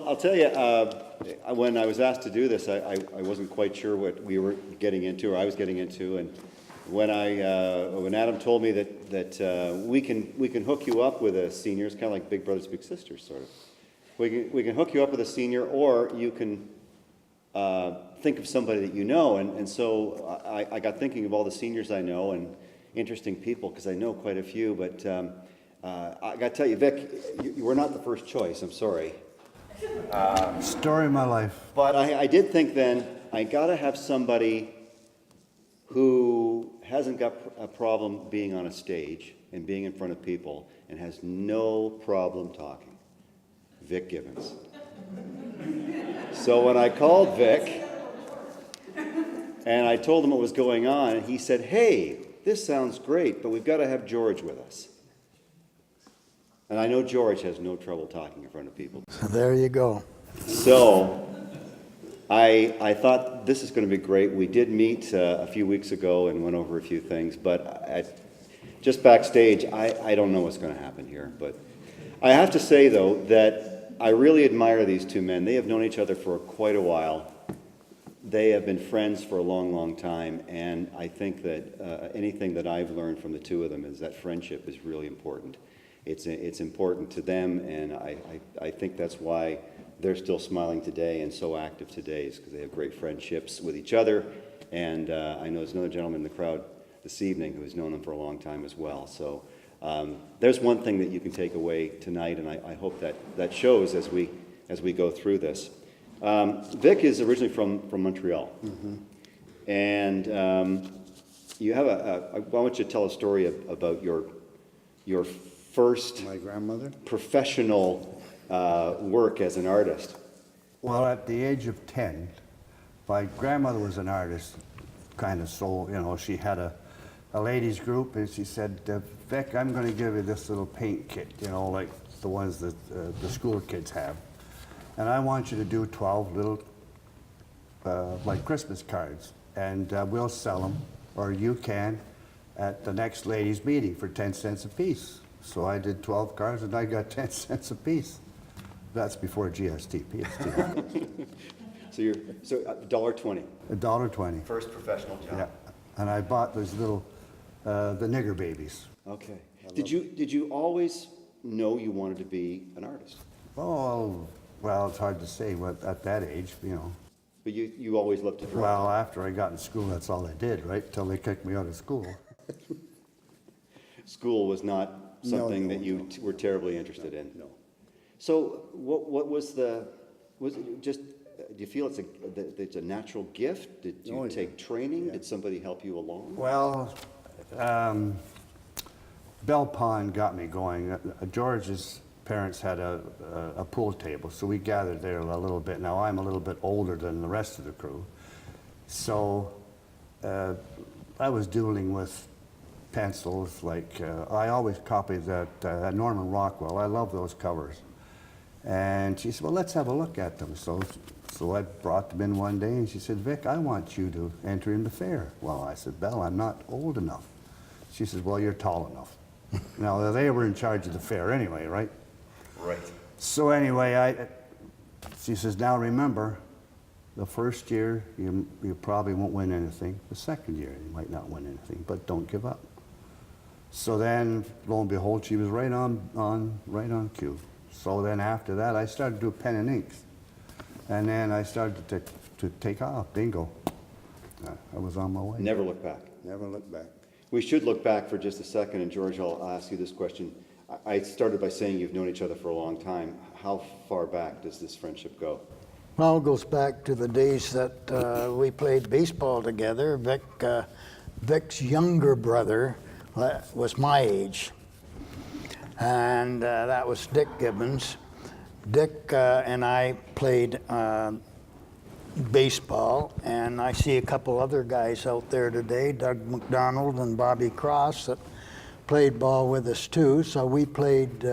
I'll tell you, when I was asked to do this, I wasn't quite sure what we were getting into, or I was getting into, and when Adam told me that we can hook you up with a senior, it's kind of like Big Brothers Big Sisters, sort of. We can hook you up with a senior, or you can think of somebody that you know, and so I got thinking of all the seniors I know and interesting people, because I know quite a few, but I got to tell you, Vic, you were not the first choice, I'm sorry. Story of my life. But I did think then, I got to have somebody who hasn't got a problem being on a stage and being in front of people and has no problem talking. Vic Gibbons. So when I called Vic and I told him what was going on, he said, hey, this sounds great, but we've got to have George with us. And I know George has no trouble talking in front of people. So there you go. So I thought this is going to be great. We did meet a few weeks ago and went over a few things, but just backstage, I don't know what's going to happen here. But I have to say, though, that I really admire these two men. They have known each other for quite a while. They have been friends for a long, long time, and I think that anything that I've learned from the two of them is that friendship is really important. It's important to them, and I think that's why they're still smiling today and so active today, is because they have great friendships with each other. And I know there's another gentleman in the crowd this evening who has known them for a long time as well. So there's one thing that you can take away tonight, and I hope that shows as we go through this. Vic is originally from Montreal, and you have I want you to tell a story about your first My grandmother? professional work as an artist. Well, at the age of 10, my grandmother was an artist, kind of, so, you know, she had a ladies group, and she said, Vic, I'm going to give you this little paint kit, you know, like the ones that the school kids have. And I want you to do 12 little, like Christmas cards, and we'll sell them, or you can, at the next ladies' meeting for 10 cents a piece. So I did 12 cards, and I got 10 cents a piece. That's before GST, PST. So $1.20. $1.20. First professional job. Yeah, and I bought those little, the nigger babies. Okay. Did you always know you wanted to be an artist? Oh, well, it's hard to say at that age, you know. But you always loved to draw. Well, after I got in school, that's all I did, right? Till they kicked me out of school. School was not something that you were terribly interested in. No. So what was it just? Do you feel it's a natural gift? Did you take training? Yeah. Did somebody help you along? Well, Bell Pond got me going. George's parents had a pool table, so we gathered there a little bit. Now, I'm a little bit older than the rest of the crew, so I was doodling with pencils. Like I always copied that Norman Rockwell. I love those covers. And she said, well, let's have a look at them. So I brought them in one day, and she said, Vic, I want you to enter in the fair. Well, I said, Belle, I'm not old enough. She says, well, you're tall enough. Now, they were in charge of the fair anyway, right? Right. So anyway, she says, now remember, the first year, you probably won't win anything. The second year, you might not win anything, but don't give up. So then, lo and behold, she was right on cue. So then after that, I started to do pen and inks. And then I started to take off, bingo. I was on my way. Never look back. Never look back. We should look back for just a second, and George, I'll ask you this question. I started by saying you've known each other for a long time. How far back does this friendship go? Well, it goes back to the days that we played baseball together. Vic's younger brother was my age, and that was Dick Gibbons. Dick and I played baseball, and I see a couple other guys out there today, Doug McDonald and Bobby Cross, that played ball with us too. So we played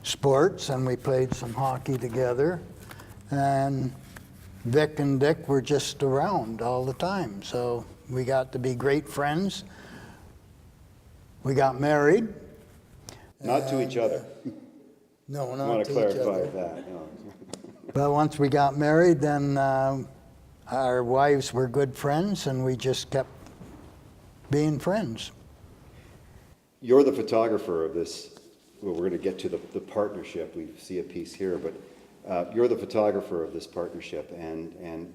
sports, and we played some hockey together. And Vic and Dick were just around all the time. So we got to be great friends. We got married. Not to each other. No, I not want to to each clarify other. that. No. But once we got married, then our wives were good friends, and we just kept being friends. You're the photographer of this. Well, we're going to get to the partnership. We see a piece here, but you're the photographer of this partnership. And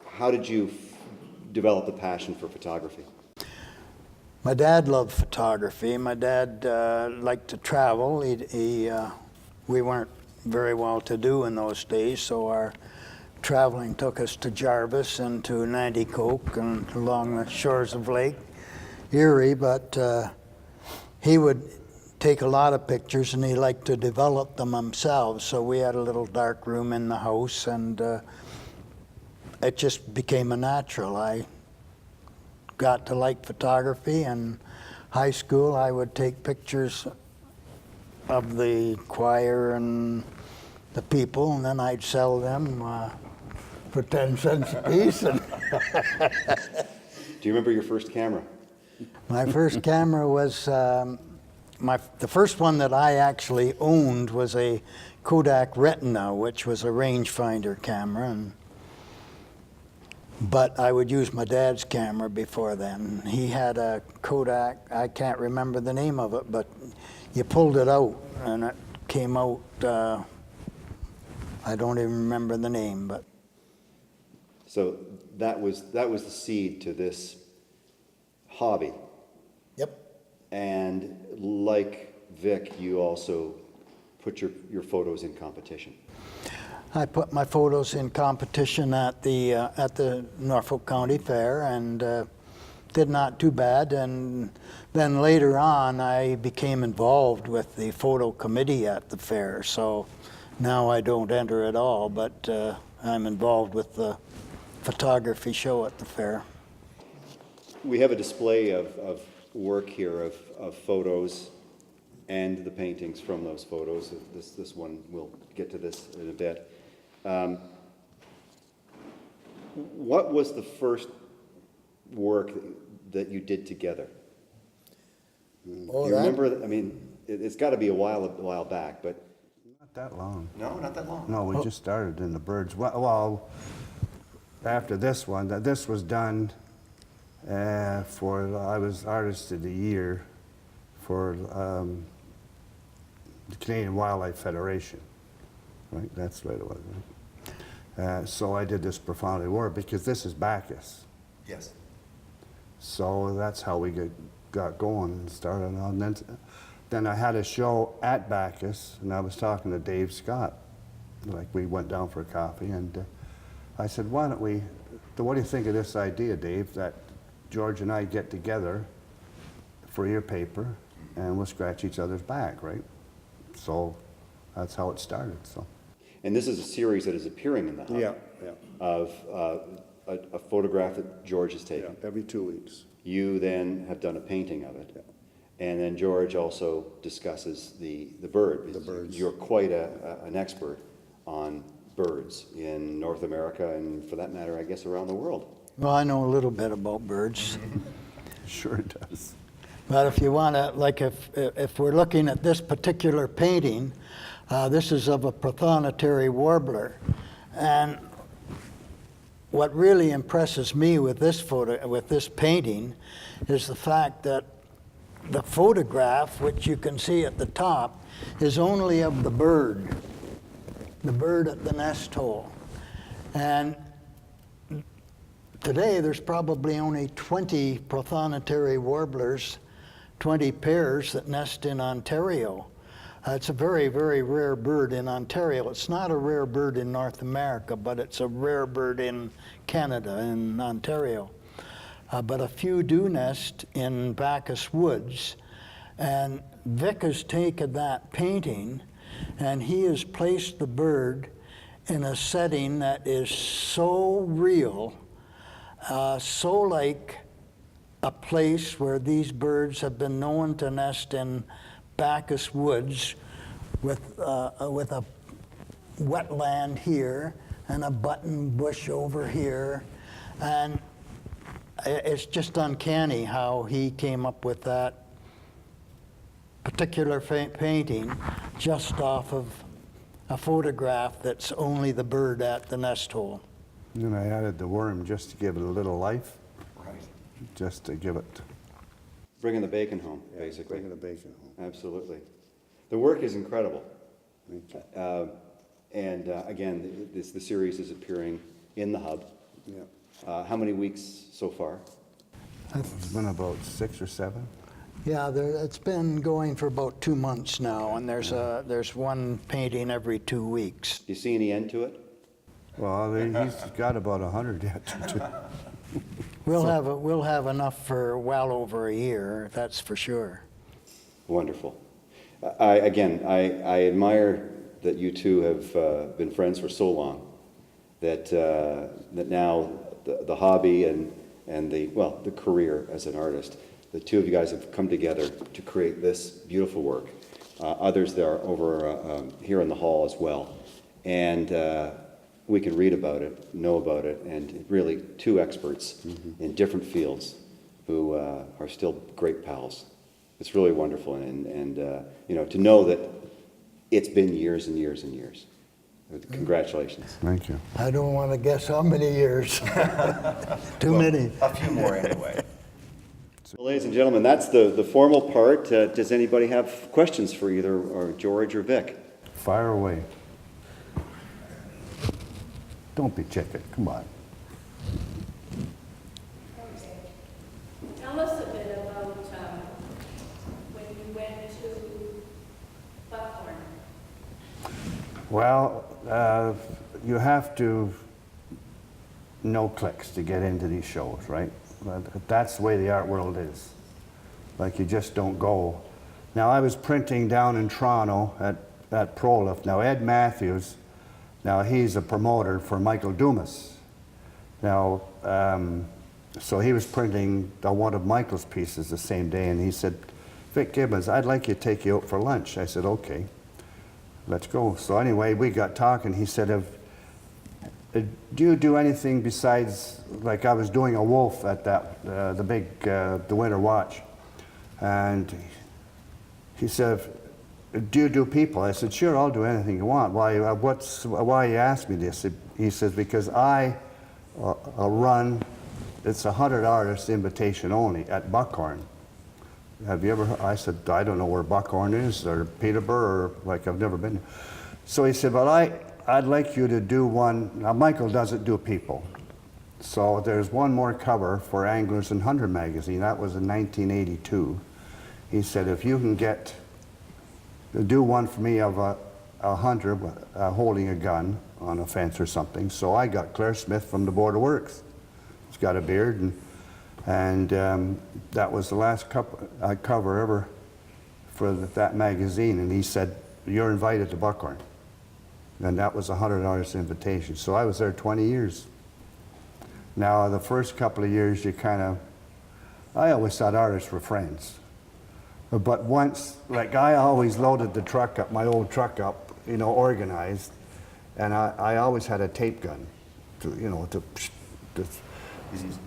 how did you develop the passion for photography? My dad loved photography. My dad liked to travel. We weren't very well to do in those days, so our traveling took us to Jarvis and to Nanticoke and along the shores of Lake Erie, but he would take a lot of pictures and he liked to develop them himself, so we had a little dark room in the house, and it just became a natural. I got to like photography. In high school, I would take pictures of the choir and the people, and then I'd sell them for 10 cents a piece. And Do you remember your first camera? my first camera was, the first one that I actually owned was a Kodak Retina, which was a rangefinder camera. But I would use my dad's camera before then. He had a Kodak, I can't remember the name of it, but you pulled it out and it came out, I don't even remember the name, but. So that was the seed to this hobby. Yep. And like Vic, you also put your photos in competition. I put my photos in competition at the Norfolk County Fair, and did not too bad. And then later on, I became involved with the photo committee at the fair. So now I don't enter at all, but I'm involved with the photography show at the fair. We have a display of work here of photos and the paintings from those photos. This one, we'll get to this in a bit. What was the first work that you did together? Oh, Do you remember? I mean, it's got to be a while back, but Not that long. no, not that long. No, we just started in the birds. Well, after this one, this was done I was Artist of the Year for the Canadian Wildlife Federation. Right, that's right it was. Right? So I did this Profoundly War because this is Bacchus. Yes. So that's how we got going and started on. Then I had a show at Bacchus, and I was talking to Dave Scott. Like, we went down for a coffee, and I said, what do you think of this idea, Dave, that George and I get together for your paper, and we'll scratch each other's back, right? So that's how it started. So. And this is a series that is appearing in the Hub. Yeah. Of a photograph that George has taken. Every 2 weeks. You then have done a painting of it. Yeah. And then George also discusses the bird. The birds. You're quite an expert on birds in North America and, for that matter, I guess around the world. Well, I know a little bit about birds. Sure it does. But if you want to, like if we're looking at this particular painting, this is of a prothonotary warbler. And what really impresses me with this painting is the fact that the photograph, which you can see at the top, is only of the bird at the nest hole. And today there's probably only 20 prothonotary warblers, 20 pairs that nest in Ontario. It's a very, very rare bird in Ontario. It's not a rare bird in North America, but it's a rare bird in Canada, in Ontario. But a few do nest in Bacchus Woods. And Vic has taken that painting and he has placed the bird in a setting that is so real, so like a place where these birds have been known to nest in Bacchus Woods with a wetland here and a button bush over here. And it's just uncanny how he came up with that particular painting just off of a photograph that's only the bird at the nest hole. And then I added the worm just to give it a little life, Right. just to give it. Bringing the bacon home, basically. Bringing the bacon home. Absolutely. The work is incredible. Thank you. Again, the series is appearing in the Hub. Yeah. How many weeks so far? It's been about 6 or 7. Yeah, it's been going for about 2 months now, and there's one painting every 2 weeks. Do you see any end to it? Well, he's got about 100 yet. We'll have enough for well over a year, that's for sure. Wonderful. I admire that you two have been friends for so long, that now the hobby and the career as an artist, the two of you guys have come together to create this beautiful work. Others there are over here in the hall as well. And we can read about it, know about it, and really two experts in different fields who are still great pals. It's really wonderful, and to know that it's been years and years and years. Congratulations. Thank you. I don't want to guess how many years. Too many. A few more anyway. Well, ladies and gentlemen, that's the formal part. Does anybody have questions for either George or Vic? Fire away. Don't be chicken, come on. Okay. Tell us a bit about when you went to Buckhorn. Well, you have to know clicks to get into these shows, right? That's the way the art world is. Like, you just don't go. Now, I was printing down in Toronto at Prolift. Now, Ed Matthews, now he's a promoter for Michael Dumas. Now, so he was printing one of Michael's pieces the same day, and he said, Vic Gibbons, I'd like you to take you out for lunch. I said, okay, let's go. So anyway, we got talking. He said, do you do anything besides, like I was doing a wolf at the Winter Watch. And he said, do you do people? I said, sure, I'll do anything you want. Why you asked me this? He says, because I run, it's a 100 artist invitation only at Buckhorn. Have you ever heard? I said, I don't know where Buckhorn is, or Peterborough, or like I've never been. So he said, well, I'd like you to do one. Now, Michael doesn't do people. So there's one more cover for Anglers and Hunter magazine. That was in 1982. He said, if you can do one for me of a hunter holding a gun on a fence or something. So I got Claire Smith from the Board of Works. He's got a beard, and that was the last cover ever for that magazine. And he said, you're invited to Buckhorn. And that was a 100 artist invitation. So I was there 20 years. Now, the first couple of years, I always thought artists were friends. But once, like, I always loaded the truck up, my old truck up, organized, and I always had a tape gun,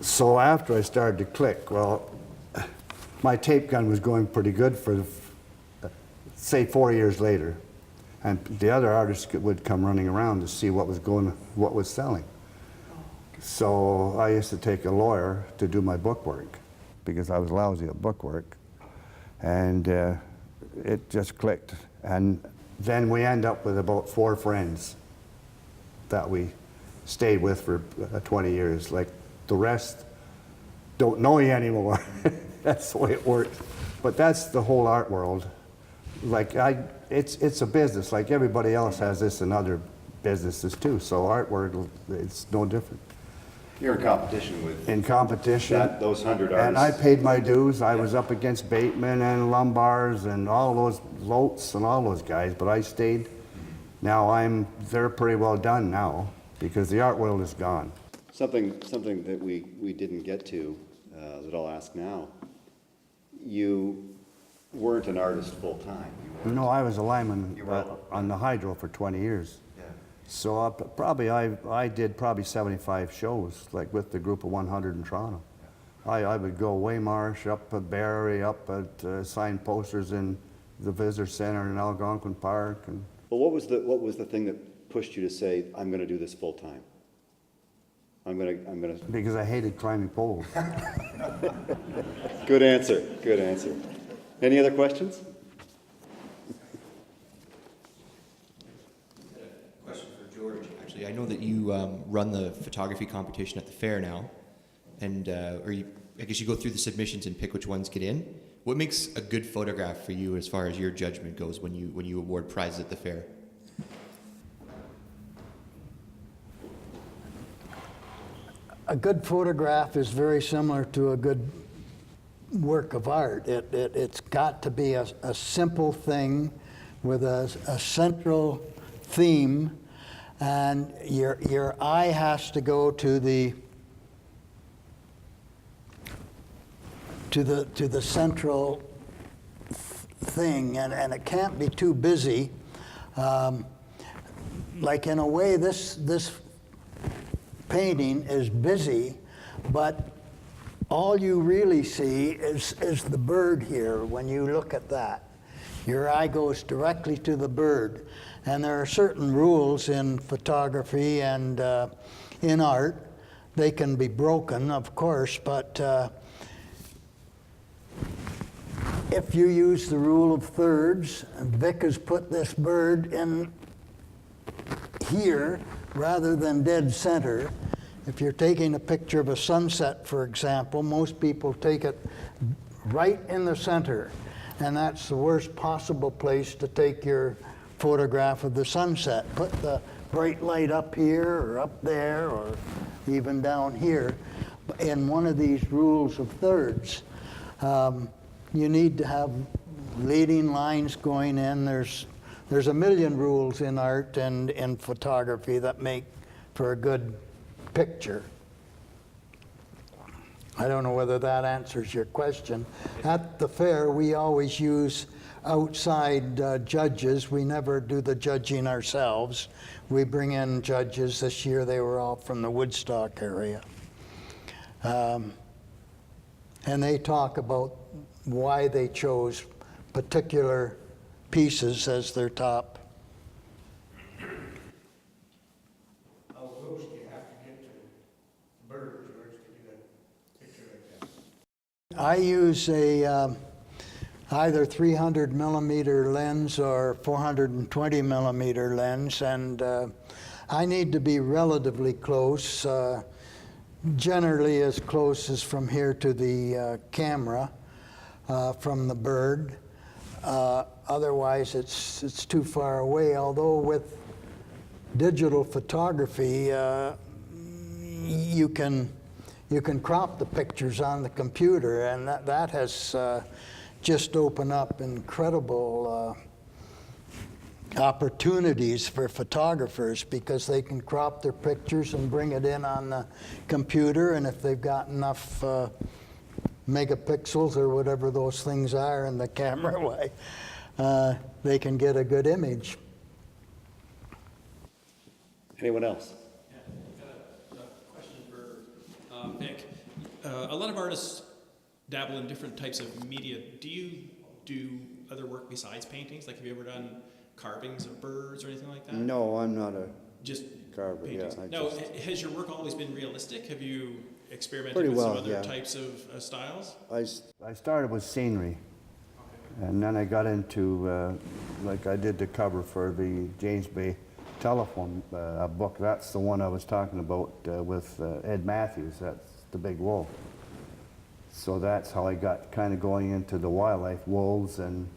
so after I started to click, well, my tape gun was going pretty good for, say, 4 years later, and the other artists would come running around to see what was selling. So I used to take a lawyer to do my bookwork, because I was lousy at bookwork. And it just clicked. And then we end up with about 4 friends that we stayed with for 20 years. Like, the rest don't know you anymore. That's the way it works. But that's the whole art world. Like, it's a business. Like, everybody else has this in other businesses too. So art world, it's no different. You're in competition with In competition. those 100 artists. And I paid my dues. I was up against Bateman and Lombars and all those Lotes and all those guys, but I stayed. Now they're pretty well done now, because the art world is gone. Something that we didn't get to, that I'll ask now. You weren't an artist full time. No, I was a lineman You were on the hydro for 20 years. Yeah. So I did probably 75 shows, like with the group of 100 in Toronto. I would go Waymarsh, up at Barrie, up at sign posters in the visitor center in Algonquin Park, and Well, what was the thing that pushed you to say, I'm gonna do this full time? I'm gonna, Because I hated climbing poles. good answer, good answer. Any other questions? Question for George. Actually, I know that you run the photography competition at the fair now, and I guess you go through the submissions and pick which ones get in. What makes a good photograph for you as far as your judgment goes when you award prizes at the fair? A good photograph is very similar to a good work of art. It's got to be a simple thing with a central theme, and your eye has to go to the central thing, and it can't be too busy. Like in a way, this painting is busy, but all you really see is the bird here when you look at that. Your eye goes directly to the bird. And there are certain rules in photography and in art. They can be broken, of course, but if you use the rule of thirds, and Vic has put this bird in here rather than dead center. If you're taking a picture of a sunset, for example, most people take it right in the center, and that's the worst possible place to take your photograph of the sunset. Put the bright light up here or up there or even down here in one of these rules of thirds. You need to have leading lines going in. There's a million rules in art and in photography that make for a good picture. I don't know whether that answers your question. At the fair, we always use outside judges. We never do the judging ourselves. We bring in judges. This year they were all from the Woodstock area. And they talk about why they chose particular pieces as their top. How close do you have to get to the bird, George, to get a picture like that? I use a either 300 millimeter lens or 420 millimeter lens, and I need to be relatively close, generally as close as from here to the camera, from the bird. Otherwise, it's too far away. Although with digital photography, you can crop the pictures on the computer, and that has just opened up incredible opportunities for photographers, because they can crop their pictures and bring it in on the computer, and if they've got enough megapixels or whatever those things are in the camera, they can get a good image. Anyone else? Yeah, I've got a question for Vic. A lot of artists dabble in different types of media. Do you do other work besides paintings? Like, have you ever done carvings of birds or anything like that? No, I'm not a Just carver. paintings. Yeah, No, has your work always been realistic? Have you experimented Pretty with well, some other yeah. types of styles? I started with scenery, and then I got into like I did the cover for the James Bay telephone book. That's the one I was talking about with Ed Matthews. That's the big wolf. So that's how I got kind of going into the wildlife, wolves, and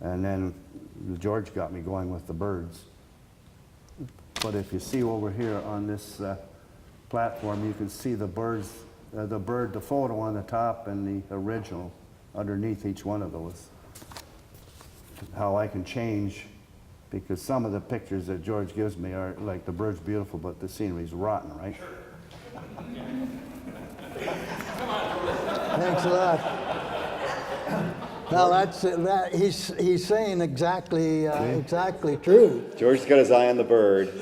then George got me going with the birds. But if you see over here on this platform, you can see the birds, the photo on the top and the original underneath each one of those. How I can change, because some of the pictures that George gives me are like the bird's beautiful, but the scenery's rotten, right? Thanks a lot. Well, that he's saying exactly true. George's got his eye on the bird,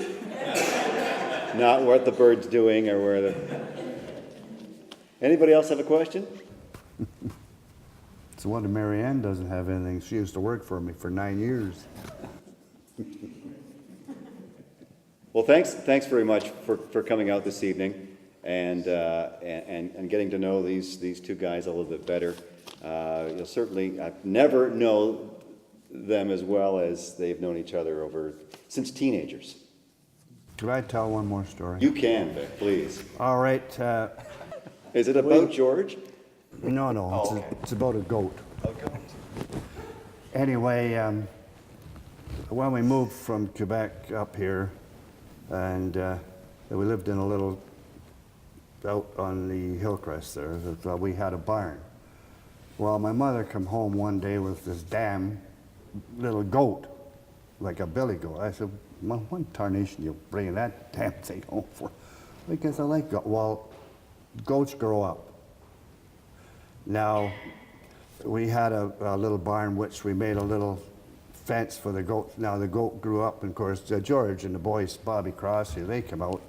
not what the bird's doing or where the... Anybody else have a question? It's a wonder Mary Ann doesn't have anything. She used to work for me for 9 years. thanks very much for coming out this evening and getting to know these two guys a little bit better. You'll certainly never know them as well as they've known each other since teenagers. Could I tell one more story? You can, Vic, please. All right. Is it about George? No, Oh, okay. it's about a goat. Okay. Anyway, when we moved from Quebec up here, and we lived in a little, out on the hillcrest there, we had a barn. Well, my mother come home one day with this damn little goat, like a billy goat. I said, "Mom, what tarnation you bringing that damn thing home for?" Because I like goat. Well, goats grow up. Now, we had a little barn which we made a little fence for the goat. Now the goat grew up, and of course George and the boys, Bobby Cross, they come out,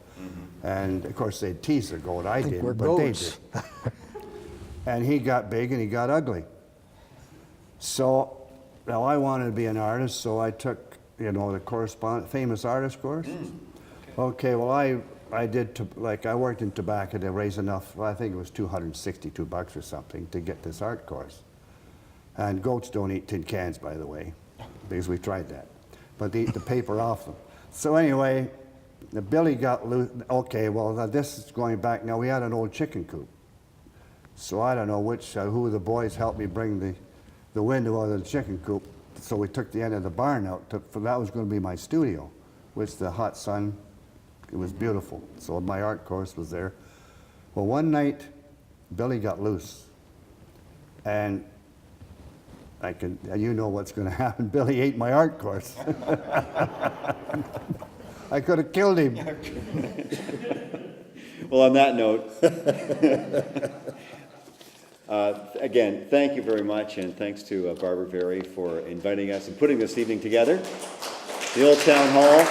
and of course they'd tease the goat. I think we're didn't, but goats. they did. And he got big and he got ugly. So now I wanted to be an artist, so I took, the famous artist course. Okay, well I did, I worked in tobacco to raise enough, I think it was $262 or something to get this art course. And goats don't eat tin cans, by the way, because we tried that. But they eat the paper off them. So anyway, the Billy got loose. Okay, well, this is going back. Now, we had an old chicken coop. So I don't know who of the boys helped me bring the window out of the chicken coop. So we took the end of the barn out. That was going to be my studio, which the hot sun, it was beautiful. So my art course was there. Well, one night, Billy got loose. And you know what's going to happen. Billy ate my art course. I could have killed him. Well, on that note, again, thank you very much, and thanks to Barbara Very for inviting us and putting this evening together. The Old Town Hall.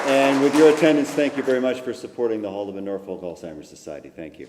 And with your attendance, thank you very much for supporting the Haldeman Norfolk Alzheimer's Society. Thank you.